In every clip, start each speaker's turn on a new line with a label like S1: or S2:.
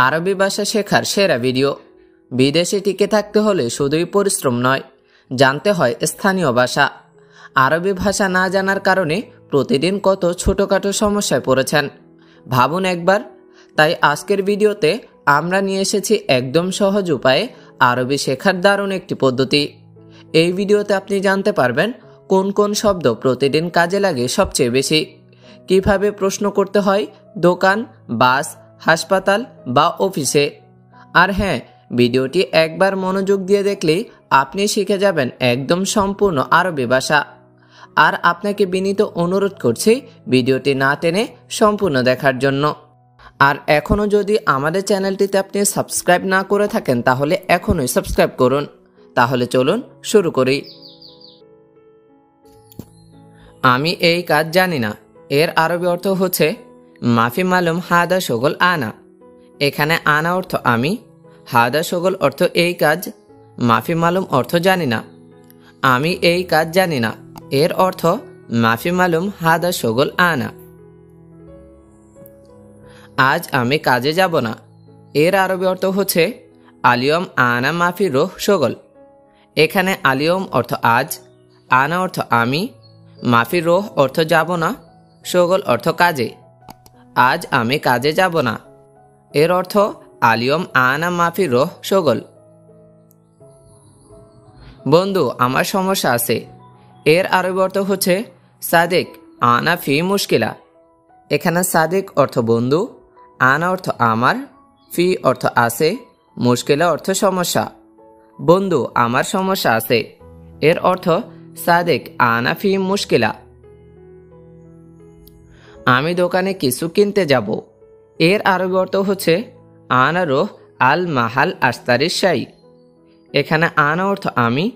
S1: আরবি ভাষা শেখার সেরা ভিডিও। বিদেশে টিকে থাকতে হলে শুধুই পরিশ্রম নয়, জানতে হয় স্থানীয় ভাষা। আরবি ভাষা না জানার কারণে প্রতিদিন কত ছোটোখাটো সমস্যায় পড়েছেন ভাবুন একবার। তাই আজকের ভিডিওতে আমরা নিয়ে এসেছি একদম সহজ উপায়ে আরবি শেখার দারুণ একটি পদ্ধতি। এই ভিডিওতে আপনি জানতে পারবেন কোন কোন শব্দ প্রতিদিন কাজে লাগে সবচেয়ে বেশি, কিভাবে প্রশ্ন করতে হয় দোকান, বাস, হাসপাতাল বা অফিসে। আর হ্যাঁ, ভিডিওটি একবার মনোযোগ দিয়ে দেখলেই আপনি শিখে যাবেন একদম সম্পূর্ণ আরবি ভাষা। আর আপনাকে বিনীত অনুরোধ করছি ভিডিওটি না টেনে সম্পূর্ণ দেখার জন্য। আর এখনও যদি আমাদের চ্যানেলটিতে আপনি সাবস্ক্রাইব না করে থাকেন তাহলে এখনই সাবস্ক্রাইব করুন। তাহলে চলুন শুরু করি। আমি এই কাজ জানি না এর আরবি অর্থ হচ্ছে মাফি মালুম হাদা শগল আনা। এখানে আনা অর্থ আমি, হাদা শগল অর্থ এই কাজ, মাফি মালুম অর্থ জানি না। আমি এই কাজ জানি না এর অর্থ মাফি মালুম হাদা শগল আনা। আজ আমি কাজে যাব না এর আরবি অর্থ হচ্ছে আলিয়ম আনা মাফি রোহ শগল। এখানে আলিয়ম অর্থ আজ, আনা অর্থ আমি, মাফি রোহ অর্থ যাব না, শগল অর্থ কাজে। আজ আমি কাজে যাব না এর অর্থ আলিয়ম আনা মাফি রোহ শগল। বন্ধু, আমার সমস্যা আছে এর আরবি অর্থ হচ্ছে সাদেক আনা ফি মুশকিলা। এখানে সাদেক অর্থ বন্ধু, আনা অর্থ আমার, ফি অর্থ আছে, মুশকিলা অর্থ সমস্যা। বন্ধু, আমার সমস্যা আছে এর অর্থ সাদেক আনা ফি মুশকিলা। আমি দোকানে কিছু কিনতে যাব এর আরবি অর্থ হচ্ছে আনা রোহ আল মাহাল আস্তারি শাই। এখানে আনা অর্থ আমি,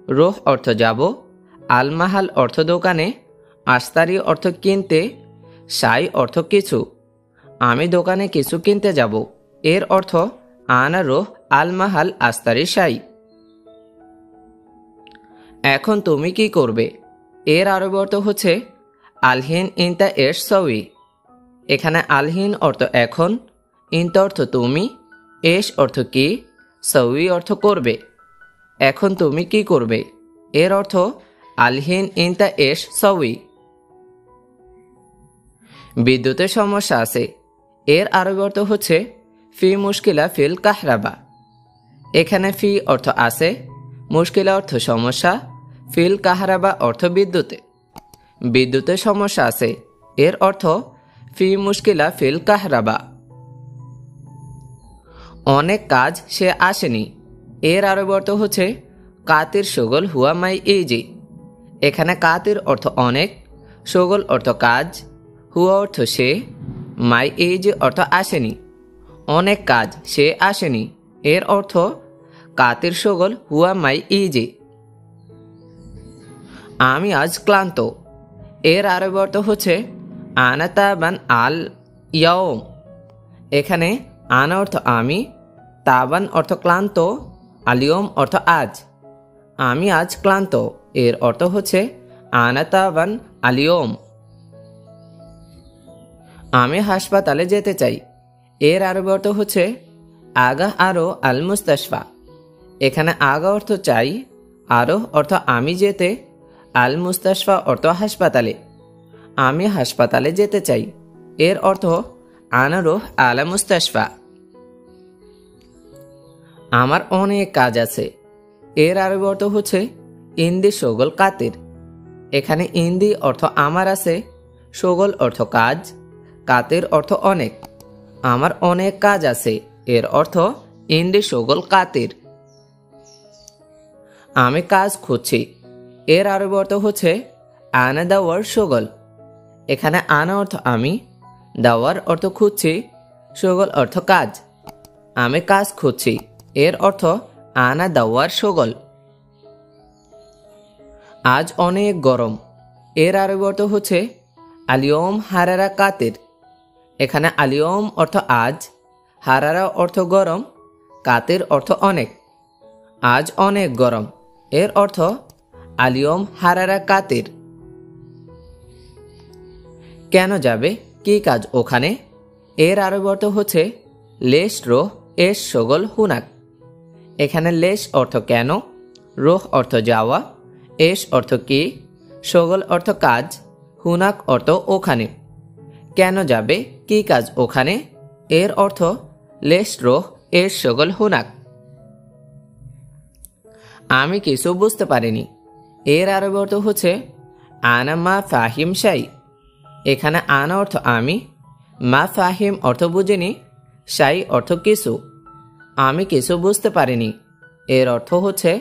S1: রোহ অর্থ যাব, আল মাহাল অর্থ দোকানে, আস্তারি অর্থ কিনতে, শাই অর্থ কিছু। আমি দোকানে কিছু কিনতে যাব এর অর্থ আনা রোহ আল মাহাল আস্তারি শাই। এখন তুমি কি করবে এর আরবি অর্থ হচ্ছে আলহিন ইনতা এস সউই। এখানে আলহিন অর্থ এখন, ইনতা অর্থ তুমি, এস অর্থ কি, সউই অর্থ করবে। এখন তুমি কি করবে এর অর্থ আলহিন ইনতা এস সউই। বিদ্যুতের সমস্যা আছে এর আরবি অর্থ হচ্ছে ফি মুশকিলা ফিল কাহরাবা। এখানে ফি অর্থ আছে, মুশকিলা অর্থ সমস্যা, ফিল কাহরাবা অর্থ বিদ্যুতে। বিদ্যুতের সমস্যা আছে এর অর্থ ফি মুশকিলা ফিল কাহরাবা। অনেক কাজ সে আসেনি এর আরবি অর্থ হচ্ছে কাতির শগল হুয়া মাই ইজি। এখানে কাতির অর্থ অনেক, শগল অর্থ কাজ, হুয়া অর্থ সে, মাই ইজি অর্থ আসেনি। অনেক কাজ সে আসেনি এর অর্থ কাতির শগল হুয়া মাই ইজি। আমি আজ ক্লান্ত এর আরবি অর্থ হচ্ছে আনা তাবান আল ইয়াওম। এখানে আনা অর্থ আমি, তাবান অর্থ ক্লান্ত, আলিয়ম অর্থ আজ। আমি আজ ক্লান্ত এর অর্থ হচ্ছে আনা তাবান আলিয়ম। আমি হাসপাতালে যেতে চাই এর আরবি অর্থ হচ্ছে আগা আরো আল মুস্তাশফা। এখানে আগা অর্থ চাই, আরো অর্থ আমি যেতে, আল মুস্তাশফা অর্থ হাসপাতালে। আমি হাসপাতালে যেতে চাই এর অর্থ আনা রোহ আলা মুস্তাশফা। আমার অনেক কাজ আছে এর আরবি অর্থ হচ্ছে ইন্দি শগল কাতির। এখানে ইন্দি অর্থ আমার আছে, শগল অর্থ কাজ, কাতির অর্থ অনেক। আমার অনেক কাজ আছে এর অর্থ ইন্দি শগল কাতির। আমি কাজ খুঁজছি এর আরবি অর্থ হচ্ছে আনা দাওয়ার শগল। এখানে আনা অর্থ আমি, দাওয়ার অর্থ খুঁজছি, শগল অর্থ কাজ। আমি কাজ খুঁজছি এর অর্থ আনা দাওয়ার শগল। আজ অনেক গরম এর আরবি অর্থ হচ্ছে আলিয়ম হারারা কাতির। এখানে আলিয়ম অর্থ আজ, হারারা অর্থ গরম, কাতির অর্থ অনেক। আজ অনেক গরম এর অর্থ আলিয়ম হারারা কাতির। কেন যাবে, কি কাজ ওখানে এর আরবি অর্থ হচ্ছে লেশ রোহ এস শগল হুনাক। এখানে লেশ অর্থ কেন, রোহ অর্থ যাওয়া, এস অর্থ কি, শগল অর্থ কাজ, হুনাক অর্থ ওখানে। কেন যাবে, কি কাজ ওখানে, এর অর্থ লেশ রোহ এস শগল হুনাক। আমি কিছু বুঝতে পারিনি, এর আরবি অর্থ হচ্ছে আনা মা ফাহিম শাই। এখানে আনা অর্থ আমি, মা ফাহিম অর্থ বুঝিনি, শাই অর্থ কিছু। আমি কিছু বুঝতে পারিনি, এর অর্থ হচ্ছে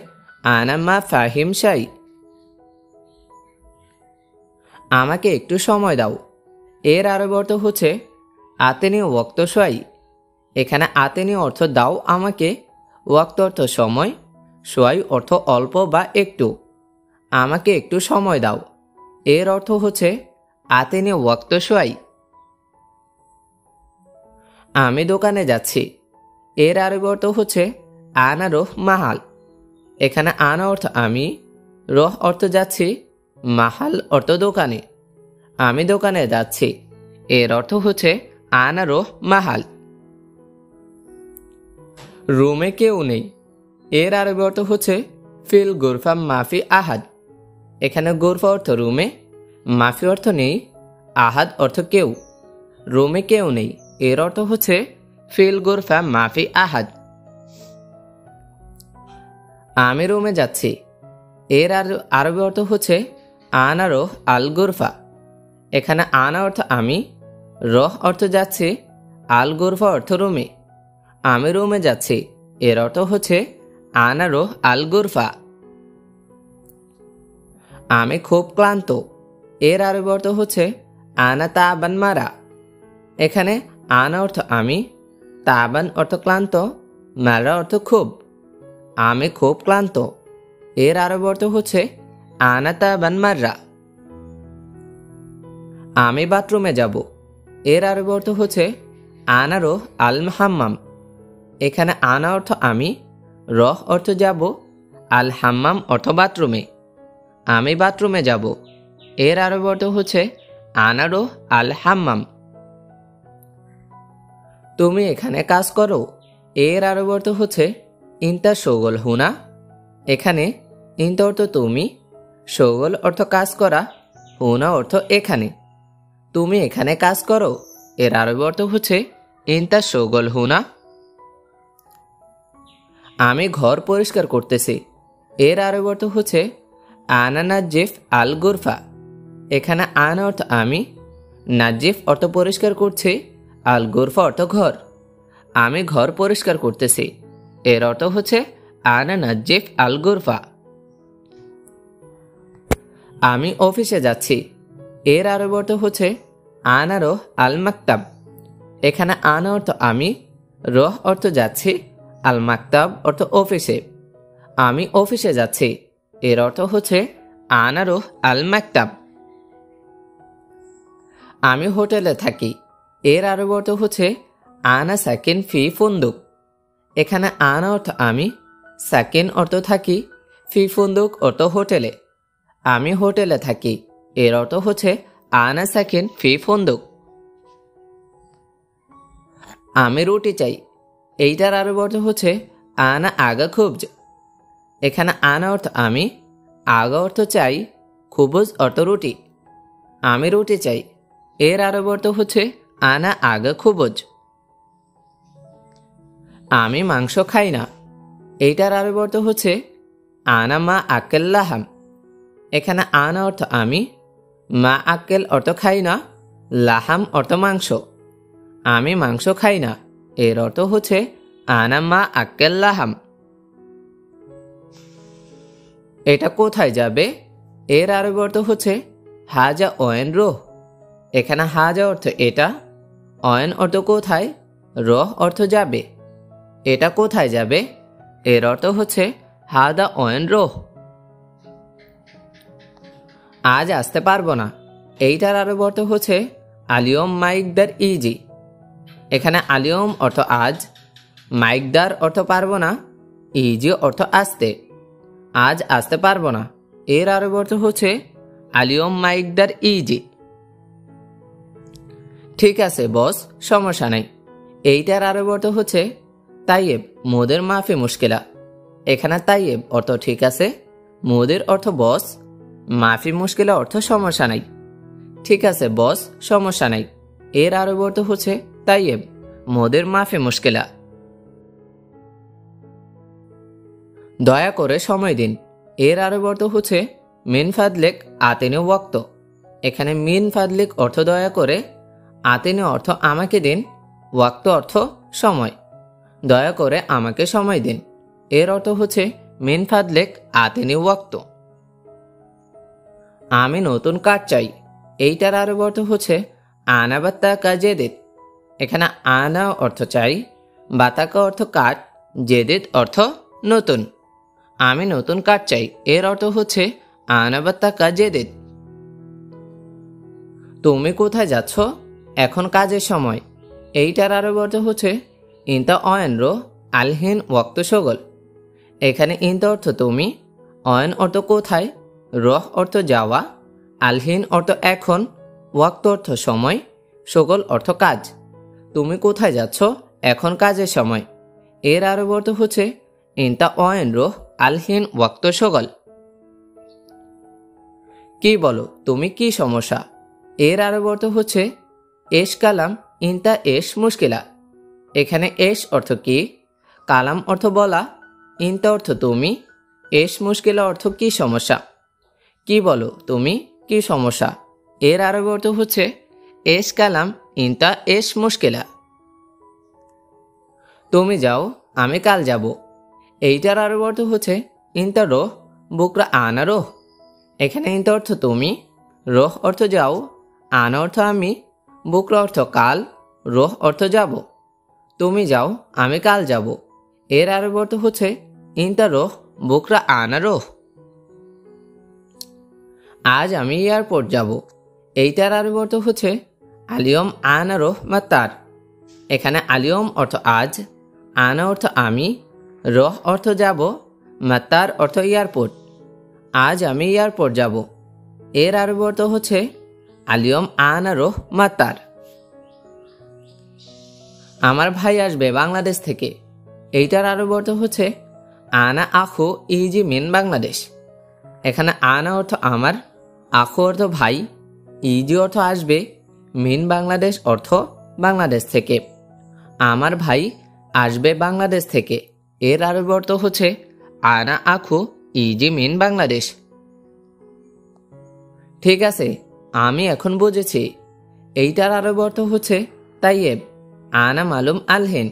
S1: আনা মা ফাহিম শাই। আমাকে একটু সময় দাও, এর আরবি অর্থ হচ্ছে আতেনি ওয়াক্ত সোয়াই। এখানে আতেনি অর্থ দাও আমাকে, ওয়াক্ত অর্থ সময়, সোয়াই অর্থ অল্প বা একটু। আমাকে একটু সময় দাও, এর অর্থ হচ্ছে আতেনি ওয়াক্ত সোয়াই। আমি দোকানে যাচ্ছি, এর আরবি অর্থ হচ্ছে আনা রোহ মাহাল। এখানে আনা অর্থ আমি, রোহ অর্থ যাচ্ছি, মাহাল অর্থ দোকানে। আমি দোকানে যাচ্ছি, এর অর্থ হচ্ছে আনা রোহ মাহাল। রুমে কেউ নেই, এর আরবি অর্থ হচ্ছে ফিল গুরফা মাফি আহাদ। এখানে গুরফা অর্থ রুমে, মাফি অর্থ নেই, আহাদ অর্থ কেউ। রুমে কেউ নেই, এর অর্থ হচ্ছে ফিল গুরফা মাফি আহাদ। আমি রুমে যাচ্ছি, এর আরবি অর্থ হচ্ছে আনা রোহ আল গুরফা। এখানে আনা অর্থ আমি, রোহ অর্থ যাচ্ছি, আল গুরফা অর্থ রুমে। আমি রুমে যাচ্ছি, এর অর্থ হচ্ছে আনা রোহ আল গুরফা। আমি খুব ক্লান্ত, এর আরবি অর্থ হচ্ছে আনা তাবান মারা। এখানে আনা অর্থ আমি, তাবান অর্থ ক্লান্ত, মারা অর্থ খুব। আমি খুব ক্লান্ত, এর আরবি অর্থ হচ্ছে আনা তাবান মাররা। আমি বাথরুমে যাব, এর আরবি অর্থ হচ্ছে আনা রোহ আল হাম্মাম। এখানে আনা অর্থ আমি, রহ অর্থ যাব, আল হাম্মাম অর্থ বাথরুমে। আমি বাথরুমে যাব, এর আরবি অর্থ হচ্ছে আনা রোহ আল হাম্মাম। তুমি এখানে কাজ করো, এর আরবি অর্থ হচ্ছে ইনতা শগল হুনা। এখানে ইনতা অর্থ তুমি, শগল অর্থ কাজ করা, হুনা অর্থ এখানে। তুমি এখানে কাজ করো, এর আরবি অর্থ হচ্ছে ইনতা শগল হুনা। আমি ঘর পরিষ্কার করতেছি, এর আরবি অর্থ হচ্ছে আনা নাজিফ আল গুরফা। এখানে আনা অর্থ আমি, নাজিফ অর্থ পরিষ্কার করছে, আল গুরফা অর্থ ঘর। আমি ঘর পরিষ্কার করতেছি, এর অর্থ হচ্ছে আনা নাজিফ আল গুরফা। আমি অফিসে যাচ্ছি, এর আরবি অর্থ হচ্ছে আনা রোহ আল মাকতাব। এখানে আনা অর্থ আমি, রোহ অর্থ যাচ্ছি, আল মাকতাব অর্থ অফিসে। আমি অফিসে যাচ্ছি, এর অর্থ হচ্ছে আনা রোহ আল মাকতাব। আমি হোটেলে থাকি, এর আরবি অর্থ হচ্ছে আনা সাকিন ফি ফুন্দুক। এখানে আনা অর্থ আমি, সাকিন অর্থ থাকি, ফি ফুন্দুক অর্থ হোটেলে। আমি হোটেলে থাকি, এর অর্থ হচ্ছে আনা সাকিন ফি ফুন্দুক। আমি রুটি চাই, এইটার আরবি অর্থ হচ্ছে আনা আগা খুবজ। এখানে আনা অর্থ আমি, আগা অর্থ চাই, খুবজ অর্থ রুটি। আমি রুটি চাই, এর আরবি অর্থ হচ্ছে আনা আগা খুবজ। আমি মাংস খাই না, এইটার আরবি অর্থ হচ্ছে আনা মা আকেল লাহাম। এখানে আনা অর্থ আমি, মা আকেল অর্থ খাই না, লাহাম অর্থ মাংস। আমি মাংস খাই না, এর অর্থ হচ্ছে আনা মা আকেল লাহাম। এটা কোথায় যাবে, এর আরবি অর্থ হচ্ছে হাজা ওয়েন রোহ। এখানে হাজা অর্থ এটা, অয়েন অর্থ কোথায়, রহ অর্থ যাবে। এটা কোথায় যাবে, এর অর্থ হচ্ছে হাদা ওয়েন রোহ। আজ আসতে পারবো না, এইটার আরবি অর্থ হচ্ছে আলিয়ম মাইকদার ইজি। এখানে আলিয়ম অর্থ আজ, মাইকদার অর্থ পারবো না, ইজি অর্থ আসতে। আজ আসতে পারবো না, এর আরবি অর্থ হচ্ছে আলিয়ম মাইকদার ইজি। ঠিক আছে বস, সমস্যা নাই, এইটার আরবি অর্থ হচ্ছে তাইয়েব মোদের মাফি মুশকিলা। এখানে তাইয়েব অর্থ ঠিক আছে, মোদের অর্থ বস, মাফি মুশকিলা অর্থ সমস্যা নাই। ঠিক আছে বস, সমস্যা নাই। এর আরবি অর্থ হচ্ছে তাইয়েব মোদের মাফি মুশকিলা। দয়া করে সময় দিন। এর আরবি অর্থ হচ্ছে মিন ফাদলিক আতিনি ওয়াক্ত। এখানে মিন ফাদলিক অর্থ দয়া করে, আতিনি অর্থ আমাকে দিন, ওয়াক্ত অর্থ সময়। দয়া করে আমাকে সময় দিন। এর অর্থ হচ্ছে মিন ফাদলিক আতিনি ওয়াক্ত। আমি নতুন কাঠ চাই। এইটার আরবি অর্থ হচ্ছে আনা বাত্তাকা জেদিদ। এখানে আনা অর্থ চাই, বাতাকা অর্থ কাঠ, জেদিদ অর্থ নতুন। আমি নতুন কাঠ চাই এর অর্থ হচ্ছে আনা বাত্তাকা জেদিদ। তুমি কোথায় যাচ্ছ? এখন কাজের সময়। এইটার আরবি অর্থ হচ্ছে ইনতা অয়েন রো আলহিন ওয়াক্ত সগল। এখানে ইনতা অর্থ তুমি, অয়েন অর্থ কোথায়, রহ অর্থ যাওয়া, আলহিন অর্থ এখন, ওয়াক্ত অর্থ সময়, সগল অর্থ কাজ। তুমি কোথায় যাচ্ছ? এখন কাজের সময়। এর আরবি অর্থ হচ্ছে ইনতা অয়েন রোহ আলহিন ওয়াক্ত সগল। কি বলো, তুমি কি সমস্যা? এর আরবি অর্থ হচ্ছে এশ কালাম ইনতা এশ মুশকিলা। এখানে এশ অর্থ কি, কালাম অর্থ বলা, ইনতা অর্থ তুমি, এশ মুশকিলা অর্থ কি সমস্যা। কি বলো, তুমি কি সমস্যা? এর আরবি অর্থ হচ্ছে এশ কালাম ইনতা এশ মুশকিলা। তুমি যাও, আমি কাল যাব। এইটার আরবি অর্থ হচ্ছে ইনতা রোহ বুকরা আনা রোহ। এখানে ইনতা অর্থ তুমি, রোহ অর্থ যাও, আনা অর্থ আমি, বুকরা অর্থ কাল, রোহ অর্থ যাব। তুমি যাও, আমি কাল যাব। এর আরবি অর্থ হচ্ছে ইনতা রোহ বুকরা আনা রোহ। আজ আমি এয়ারপোর্ট যাব। এইটার আরবি অর্থ হচ্ছে আলিয়ম আনা রোহ মাত্তার। এখানে আলিয়ম অর্থ আজ, আনা অর্থ আমি, রহ অর্থ যাব, মাত্তার অর্থ এয়ারপোর্ট। আজ আমি এয়ারপোর্ট যাব। এর আরবি অর্থ হচ্ছে আলিয়ম আনা রোহ মাত্তার। আমার ভাই আসবে বাংলাদেশ থেকে। এইটার আরবি অর্থ হচ্ছে আনা আখু ইজি মিন বাংলাদেশ। এখানে আনা অর্থ আমার, আখু অর্থ ভাই, ইজি অর্থ আসবে, মিন বাংলাদেশ অর্থ বাংলাদেশ থেকে। আমার ভাই আসবে বাংলাদেশ থেকে। এর আরবি অর্থ হচ্ছে আনা আখু ইজি মিন বাংলাদেশ। ঠিক আছে, আমি এখন বুঝেছি। এইটার আরবি অর্থ হচ্ছে তাইয়েব আনা মালুম আলহিন।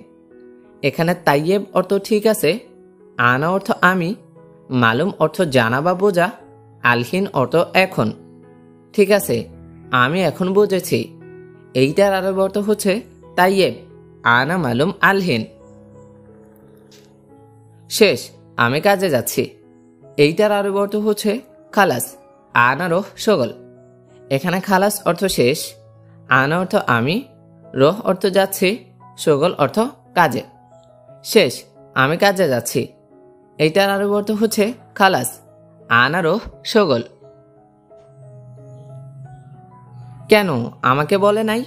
S1: এখানে তাইয়েব অর্থ ঠিক আছে, আনা অর্থ আমি, মালুম অর্থ জানা বা বোঝা, আলহিন অর্থ এখন। ঠিক আছে, আমি এখন বুঝেছি। এইটার আরবি অর্থ হচ্ছে তাইয়েব আনা মালুম আলহিন। শেষ, আমি কাজে যাচ্ছি। এইটার আরবি অর্থ হচ্ছে খালাস আনা রোহ সগল। এখানে খালাস অর্থ শেষ, আনা অর্থ আমি, রোহ অর্থ যাচ্ছি, সগল অর্থ কাজে। শেষ, আমি কাজে যাচ্ছি। এইটার আরবি অর্থ হচ্ছে খালাস আনা রোহ সগল। কেন আমাকে বলে নাই?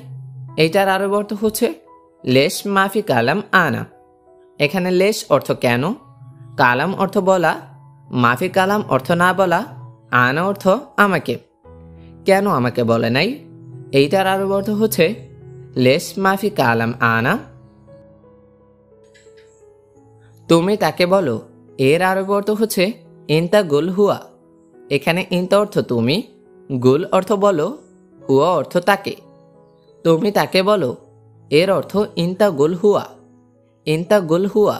S1: এইটার আরবি অর্থ হচ্ছে লেশ মাফি কালাম আনা। এখানে লেশ অর্থ কেন, কালাম অর্থ বলা, মাফি কালাম অর্থ না বলা, আনা অর্থ আমাকে। কেন আমাকে বলে নাই? এইটার আরবি অর্থ হচ্ছে লেশ মাফি কালাম আনা। তুমি তাকে বলো। এর আরবি অর্থ হচ্ছে ইনতা গুল হুয়া। এখানে ইনতা অর্থ তুমি, গুল অর্থ বলো, হুয়া অর্থ তাকে। তুমি তাকে বলো। এর অর্থ ইনতা গুল হুয়া। ইনতা গুল হুয়া,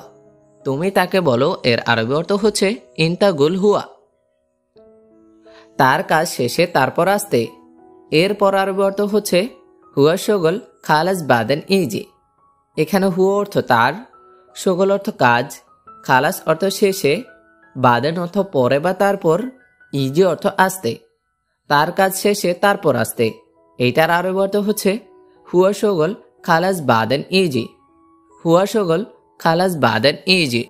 S1: তুমি তাকে বলো। এর আরবি অর্থ হচ্ছে ইনতা গুল হুয়া। তার কাজ শেষে তারপর আসতে। এরপর আরবি অর্থ হচ্ছে হুয়া সগল খালাস বাদেন ইজি। এখানে হুয়া অর্থ তার, সগল অর্থ কাজ, খালাস অর্থ শেষে, বাদেন অর্থ পরে বা তারপর, ইজি অর্থ আসতে। তার কাজ শেষে তারপর আসতে। এইটার আরবি অর্থ হচ্ছে হুয়া সগল খালাস বাদেন ইজি। হুয়া সগল খালাস বাদেন ইজি।